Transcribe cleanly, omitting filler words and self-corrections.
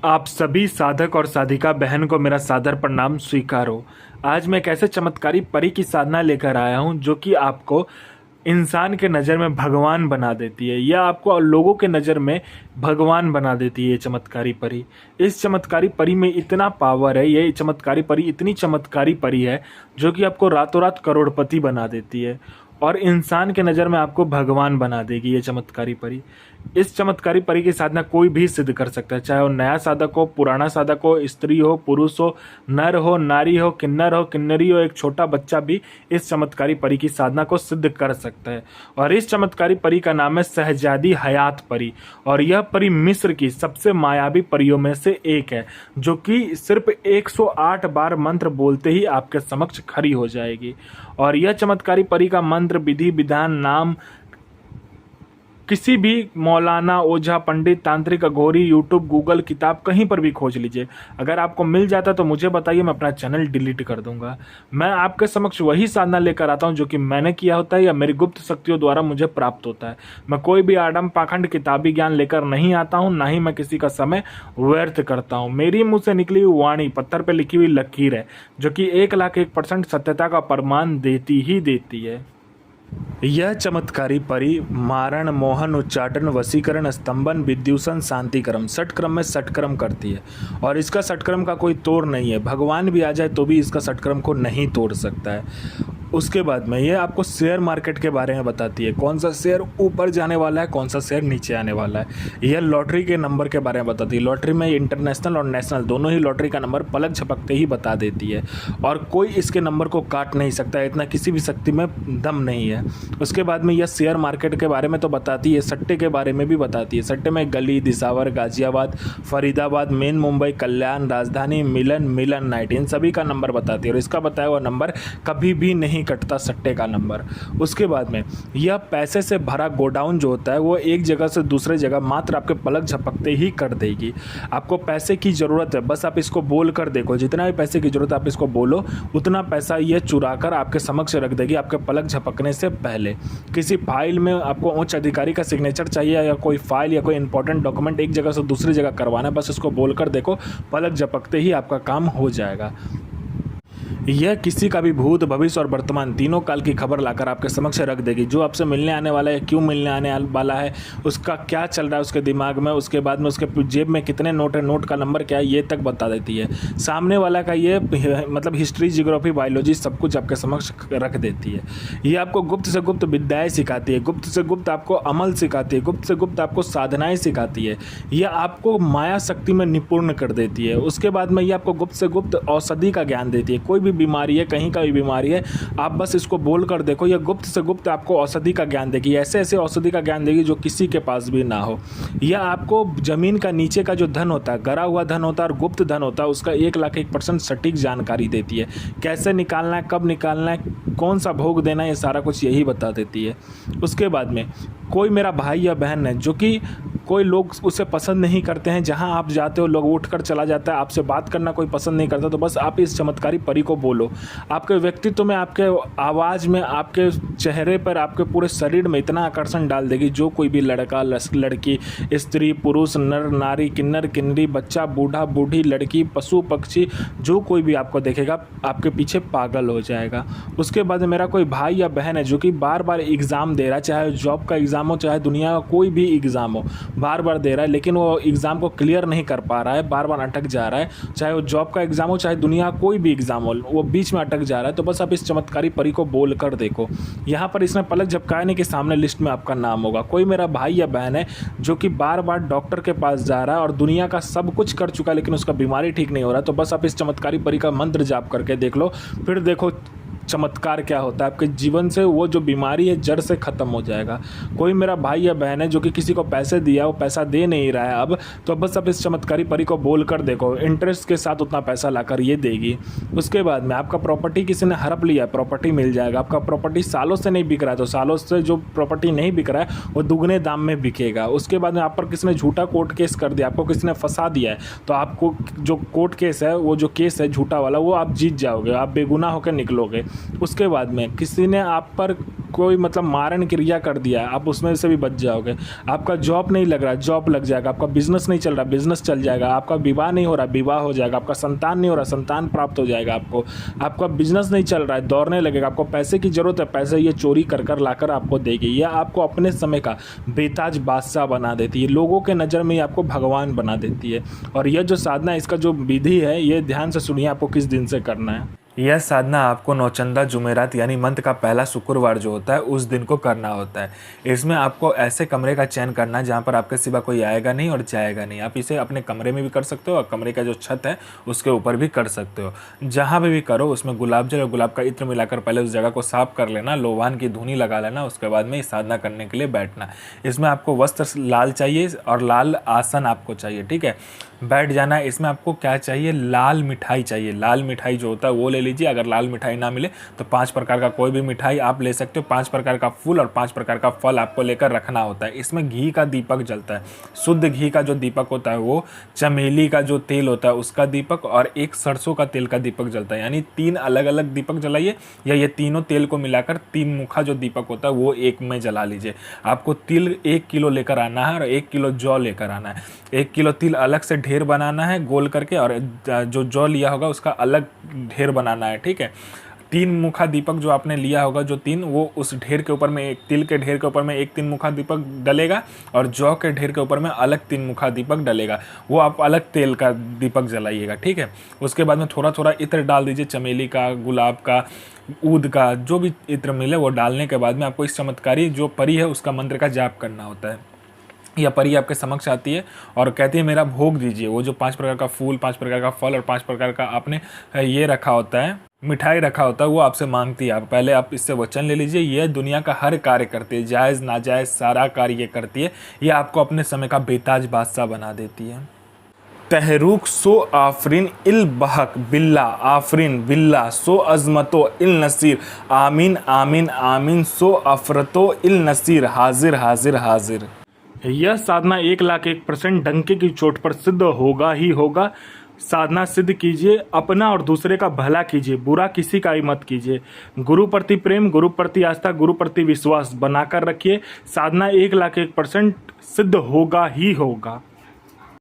आप सभी साधक और साधिका बहन को मेरा सादर प्रणाम स्वीकार हो। आज मैं एक ऐसे चमत्कारी परी की साधना लेकर आया हूँ जो कि आपको इंसान के नज़र में भगवान बना देती है या आपको लोगों के नज़र में भगवान बना देती है। ये चमत्कारी परी, इस चमत्कारी परी में इतना पावर है, ये चमत्कारी परी इतनी चमत्कारी परी है जो कि आपको रातों रात करोड़पति बना देती है और इंसान के नज़र में आपको भगवान बना देगी ये चमत्कारी परी। इस चमत्कारी परी की साधना कोई भी सिद्ध कर सकता है, चाहे वो नया साधक हो, पुराना साधक हो, स्त्री हो, पुरुष हो, नर हो, नारी हो, किन्नर हो, किन्नरी हो, एक छोटा बच्चा भी इस चमत्कारी परी की साधना को सिद्ध कर सकता है। और इस चमत्कारी परी का नाम है शहजादी हयात परी और यह परी मिस्र की सबसे मायावी परियों में से एक है जो कि सिर्फ 108 बार मंत्र बोलते ही आपके समक्ष खड़ी हो जाएगी। और यह चमत्कारी परी का मंत्र, विधि, विधान, नाम किसी भी मौलाना, ओझा, पंडित, तांत्रिक, अघोरी, यूट्यूब, गूगल, किताब कहीं पर भी खोज लीजिए। अगर आपको मिल जाता तो मुझे बताइए, मैं अपना चैनल डिलीट कर दूंगा। मैं आपके समक्ष वही साधना लेकर आता हूं जो कि मैंने किया होता है या मेरी गुप्त शक्तियों द्वारा मुझे प्राप्त होता है। मैं कोई भी आडम पाखंड किताबी ज्ञान लेकर नहीं आता हूँ, ना ही मैं किसी का समय व्यर्थ करता हूँ। मेरी मुँह से निकली हुई वाणी पत्थर पर लिखी हुई लकीर है जो कि 1,01% सत्यता का प्रमाण देती ही देती है। यह चमत्कारी परी मारण, मोहन, उच्चाटन, वशीकरण, स्तंभन, विद्युषण, शांतिक्रम षटक्रम में षटक्रम करती है और इसका षटक्रम का कोई तोड़ नहीं है। भगवान भी आ जाए तो भी इसका षटक्रम को नहीं तोड़ सकता है। उसके बाद में ये आपको शेयर मार्केट के बारे में बताती है, कौन सा शेयर ऊपर जाने वाला है, कौन सा शेयर नीचे आने वाला है। यह लॉटरी के नंबर के बारे में बताती है। लॉटरी में इंटरनेशनल और नेशनल दोनों ही लॉटरी का नंबर पलक झपकते ही बता देती है और कोई इसके नंबर को काट नहीं सकता, इतना किसी भी शक्ति में दम नहीं है। उसके बाद में यह शेयर मार्केट के बारे में तो बताती है, सट्टे के बारे में भी बताती है। सट्टे में गली, दिसावर, गाजियाबाद, फरीदाबाद, मेन मुंबई, कल्याण, राजधानी, मिलन नाइट, इन सभी का नंबर बताती है और इसका बताया हुआ नंबर कभी भी नहीं कटता, सट्टे का नंबर। उसके बाद में यह पैसे से भरा गोडाउन जो होता है वो एक जगह से दूसरे जगह मात्र आपके पलक झपकते ही कर देगी। आपको पैसे की ज़रूरत है, बस आप इसको बोल कर देखो, जितना भी पैसे की ज़रूरत है आप इसको बोलो, उतना पैसा ये चुरा कर आपके समक्ष रख देगी आपके पलक झपकने से पहले। किसी फाइल में आपको उच्च अधिकारी का सिग्नेचर चाहिए या कोई फाइल या कोई इंपॉर्टेंट डॉक्यूमेंट एक जगह से दूसरी जगह करवाना है, बस इसको बोल कर देखो, पलक झपकते ही आपका काम हो जाएगा। यह किसी का भी भूत, भविष्य और वर्तमान तीनों काल की खबर लाकर आपके समक्ष रख देगी। जो आपसे मिलने आने वाला है, क्यों मिलने आने वाला है, उसका क्या चल रहा है उसके दिमाग में, उसके बाद में उसके जेब में कितने नोट है, नोट का नंबर क्या है, ये तक बता देती है। सामने वाला का ये मतलब हिस्ट्री, जियोग्राफी, बायोलॉजी सब कुछ आपके समक्ष रख देती है। ये आपको गुप्त से गुप्त विद्याएँ सिखाती है, गुप्त से गुप्त आपको अमल सिखाती है, गुप्त से गुप्त आपको साधनाएँ सिखाती है। यह आपको माया शक्ति में निपुण कर देती है। उसके बाद में ये आपको गुप्त से गुप्त औषधि का ज्ञान देती है। कोई भी बीमारी है, कहीं का भी बीमारी है, आप बस इसको बोल कर देखो, यह गुप्त से गुप्त आपको औषधि का ज्ञान देगी। ऐसे ऐसे औषधि का ज्ञान देगी जो किसी के पास भी ना हो। यह आपको जमीन का नीचे का जो धन होता है, गरा हुआ धन होता है और गुप्त धन होता है, उसका 1,01% सटीक जानकारी देती है। कैसे निकालना है, कब निकालना है, कौन सा भोग देना है, ये सारा कुछ यही बता देती है। उसके बाद में कोई मेरा भाई या बहन है जो कि कोई लोग उसे पसंद नहीं करते हैं, जहां आप जाते हो लोग उठकर चला जाता है, आपसे बात करना कोई पसंद नहीं करता, तो बस आप इस चमत्कारी परी को बोलो। आपके व्यक्तित्व में, आपके आवाज़ में, आपके चेहरे पर, आपके पूरे शरीर में इतना आकर्षण डाल देगी, जो कोई भी लड़का, लड़की, स्त्री, पुरुष, नर, नारी, किन्नर, किन्नरी, बच्चा, बूढ़ा, बूढ़ी, लड़की, पशु, पक्षी, जो कोई भी आपको देखेगा आपके पीछे पागल हो जाएगा। उसके बाद मेरा कोई भाई या बहन है जो कि बार बार एग्ज़ाम दे रहा है, चाहे जॉब का एग्ज़ाम हो, चाहे दुनिया का कोई भी एग्ज़ाम हो, बार बार दे रहा है, लेकिन वो एग्ज़ाम को क्लियर नहीं कर पा रहा है, बार बार अटक जा रहा है, चाहे वो जॉब का एग्ज़ाम हो, चाहे दुनिया का कोई भी एग्ज़ाम हो, वो बीच में अटक जा रहा है, तो बस आप इस चमत्कारी परी को बोल कर देखो। यहाँ पर इसमें पलक झपकाने के सामने लिस्ट में आपका नाम होगा। कोई मेरा भाई या बहन है जो कि बार बार डॉक्टर के पास जा रहा है और दुनिया का सब कुछ कर चुका है लेकिन उसका बीमारी ठीक नहीं हो रहा, तो बस आप इस चमत्कारी परी का मंत्र जाप करके देख लो, फिर देखो चमत्कार क्या होता है। आपके जीवन से वो जो बीमारी है जड़ से ख़त्म हो जाएगा। कोई मेरा भाई या बहन है जो कि किसी को पैसे दिया, वो पैसा दे नहीं रहा है अब, तो बस अब इस चमत्कारी परी को बोल कर देखो, इंटरेस्ट के साथ उतना पैसा लाकर ये देगी। उसके बाद में आपका प्रॉपर्टी किसी ने हड़प लिया, प्रॉपर्टी मिल जाएगा। आपका प्रॉपर्टी सालों से नहीं बिक रहा है, तो सालों से जो प्रॉपर्टी नहीं बिक रहा है वो दुगने दाम में बिकेगा। उसके बाद में आप पर किसी ने झूठा कोर्ट केस कर दिया, आपको किसी ने फंसा दिया है, तो आपको जो कोर्ट केस है, वो जो केस है झूठा वाला, वो आप जीत जाओगे, आप बेगुनाह होकर निकलोगे। उसके बाद में किसी ने आप पर कोई मतलब मारण क्रिया कर दिया, आप उसमें से भी बच जाओगे। आपका जॉब नहीं लग रहा, जॉब लग जाएगा। आपका बिजनेस नहीं चल रहा, बिजनेस चल जाएगा। आपका विवाह नहीं हो रहा, विवाह हो जाएगा। आपका संतान नहीं हो रहा, संतान प्राप्त हो जाएगा आपको। आपका बिजनेस नहीं चल रहा है, दौड़ने लगेगा। आपको पैसे की ज़रूरत है, पैसे ये चोरी कर कर लाकर आपको देगी। यह आपको अपने समय का बेताज बादशाह बना देती है, लोगों के नज़र में आपको भगवान बना देती है। और यह जो साधना, इसका जो विधि है, ये ध्यान से सुनिए आपको किस दिन से करना है। यह साधना आपको नौचंदा जुमेरात यानी मंथ का पहला शुक्रवार जो होता है उस दिन को करना होता है। इसमें आपको ऐसे कमरे का चयन करना है जहाँ पर आपके सिवा कोई आएगा नहीं और जाएगा नहीं। आप इसे अपने कमरे में भी कर सकते हो और कमरे का जो छत है उसके ऊपर भी कर सकते हो। जहाँ भी करो उसमें गुलाब जल और गुलाब का इत्र मिलाकर पहले उस जगह को साफ कर लेना, लोवान की धुनी लगा लेना। उसके बाद में इस साधना करने के लिए बैठना। इसमें आपको वस्त्र लाल चाहिए और लाल आसन आपको चाहिए, ठीक है। बैठ जाना है। इसमें आपको क्या चाहिए, लाल मिठाई चाहिए। लाल मिठाई जो होता है वो ले लीजिए। अगर लाल मिठाई ना मिले तो 5 प्रकार का कोई भी मिठाई आप ले सकते हो। 5 प्रकार का फूल और 5 प्रकार का फल आपको लेकर रखना होता है। इसमें घी का दीपक जलता है। शुद्ध घी का जो दीपक होता है वो, चमेली का जो तेल होता है उसका दीपक और एक सरसों का तेल का दीपक जलता है। यानी 3 अलग अलग दीपक जलाइए या ये तीनों तेल को मिलाकर 3 मुखा जो दीपक होता है वो एक में जला लीजिए। आपको तिल 1 किलो लेकर आना है और 1 किलो जौ लेकर आना है। 1 किलो तिल अलग से ढेर बनाना है गोल करके और जो जौ लिया होगा उसका अलग ढेर बनाना है, ठीक है। 3 मुखा दीपक जो आपने लिया होगा, जो 3, वो उस ढेर के ऊपर में, एक तिल के ढेर के ऊपर में एक 3 मुखा दीपक डलेगा और जौ के ढेर के ऊपर में अलग 3 मुखा दीपक डलेगा। वो आप अलग तेल का दीपक जलाइएगा, ठीक है। उसके बाद में थोड़ा थोड़ा इत्र डाल दीजिए, चमेली का, गुलाब का, ऊद का, जो भी इत्र मिले वो डालने के बाद में आपको इस चमत्कारी जो परी है उसका मंत्र का जाप करना होता है। या परी आपके समक्ष आती है और कहती है मेरा भोग दीजिए। वो जो 5 प्रकार का फूल, 5 प्रकार का फल और 5 प्रकार का आपने ये रखा होता है, मिठाई रखा होता है, वो आपसे मांगती है। आप पहले आप इससे वचन ले लीजिए। ये दुनिया का हर कार्य करती है, जायज़ नाजायज़ सारा कार्य ये करती है। ये आपको अपने समय का बेताज बादशाह बना देती है। तहरुक सो आफरीन इल बहक बिल्ला आफरीन बिल्ला सो अजमतो इल नसीर आमीन आमीन आमीन सो अफरतो इल नसीर हाजिर हाजिर हाजिर। यह साधना 1,01,000% डंके की चोट पर सिद्ध होगा ही होगा। साधना सिद्ध कीजिए, अपना और दूसरे का भला कीजिए, बुरा किसी का ही मत कीजिए। गुरु प्रति प्रेम, गुरु प्रति आस्था, गुरु प्रति विश्वास बनाकर रखिए। साधना 1,01,000% सिद्ध होगा ही होगा।